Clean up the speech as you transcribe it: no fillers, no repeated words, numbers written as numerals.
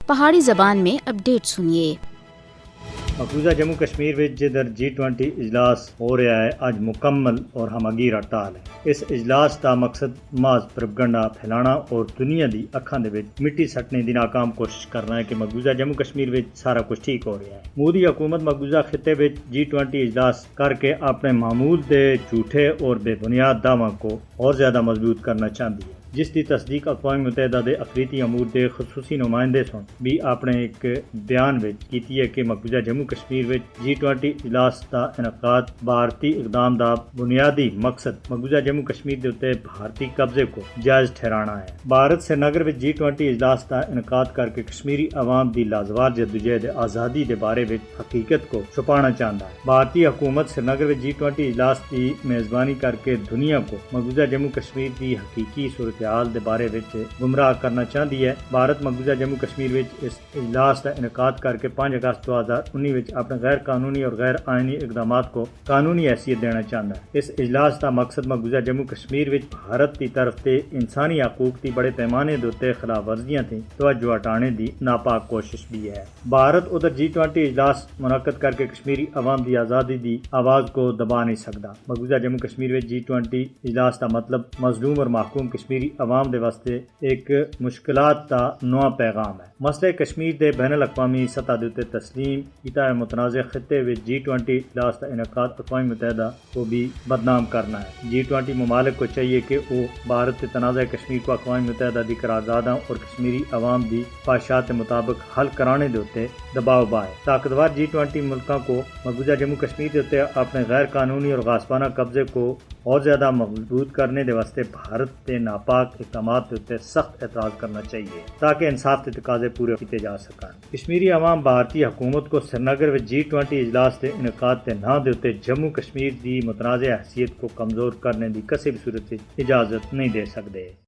پہاڑی زبان میں اپڈیٹ سنیے۔ مقبوضہ جموں کشمیر وچ جدھر G20 اجلاس ہو رہا ہے اج مکمل اور ہمگیر ہڑتال ہے۔ اس اجلاس کا مقصد محض پروپیگنڈا پھیلانا اور دنیا دی اکھاں دے وچ مٹی سٹنے دی ناکام کوشش کرنا ہے کہ مقبوضہ جموں کشمیر وچ سارا کچھ ٹھیک ہو رہا ہے۔ مودی حکومت مقبوضہ خطے وچ G20 اجلاس کر کے اپنے معمول دے جھوٹے اور بے بنیاد دعویٰ کو اور زیادہ مضبوط کرنا چاہتی ہے، جس کی تصدیق اقوام متحدہ دے اقلیتی امور دے خصوصی نمائندے سن بھی اپنے ایک بیان وچ کیتی ہے کہ مقبوضہ جموں کشمیر وچ G20 اجلاس کا انعقاد بھارتی اقدام دا بنیادی مقصد مقبوضہ جموں کشمیر دے اوتے بھارتی قبضے کو جائز ٹھہرانا ہے۔ بھارت سری نگر وچ G20 اجلاس کا انعقاد کر کے کشمیری عوام دی لازوال جدوجہد آزادی دے بارے وچ حقیقت کو چھپانا چاہتا ہے۔ بھارتی حکومت سری نگر وچ G20 اجلاس کی میزبانی کر کے دنیا کو مقبوضہ جموں کشمیر دی حقیقی صورتحال دے بارے وچ گمراہ کرنا چاہتی ہے۔ بھارت مقبوضہ جموں کشمیر وچ اس اجلاس کا انعقاد کر کے 5 اگست 2019 وچ اپنے غیر قانونی اور غیر آئینی اقدامات کو قانونی حیثیت دینا چاہتا ہے۔ اس اجلاس کا مقصد مقبوضہ جموں کشمیر وچ بھارت کی طرف سے انسانی حقوق کی بڑے پیمانے دے اوتے خلاف ورزیاں تھیں توجہ ہٹانے دی ناپاک کوشش بھی ہے۔ بھارت ادھر G20 اجلاس منعقد کر کے کشمیری عوام دی آزادی دی آواز کو دبا نہیں سکتا۔ مقبوضہ جموں کشمیر وچ G20 اجلاس کا مطلب مظلوم اور محکوم کشمیری عوام دے واسطے ایک مشکلات کا نواں پیغام ہے۔ مسئلہ کشمیر دے بین الاقوامی سطح دے اوتے تسلیم کیتا متنازع خطے وچ G20 اجلاس کا انعقاد اقوام متحدہ کو بھی بدنام کرنا ہے۔ G20 ممالک کو چاہیے کہ وہ بھارت کے تنازع کشمیر کو اقوام متحدہ دی قرارداداں اور کشمیری عوام دی خواہشات کے مطابق حل کرانے دے اوتے دباؤ بائے۔ طاقتور G20 ملکاں کو مقبوضہ جموں کشمیر دے اوتے اپنے غیر قانونی اور غاصبانہ قبضے کو اور زیادہ مضبوط کرنے دے واسطے بھارت کے ناپاک اقدامات کے اوتے سخت اعتراض کرنا چاہیے تاکہ انصاف کے تقاضے پورے کیتے جا سکیں۔ کشمیری عوام بھارتی حکومت کو سری نگر وچ G20 اجلاس کے انعقاد کے نام دے اوتے جموں کشمیر دی متنازع حیثیت کو کمزور کرنے دی کسی بھی صورت اجازت نہیں دے سکتے۔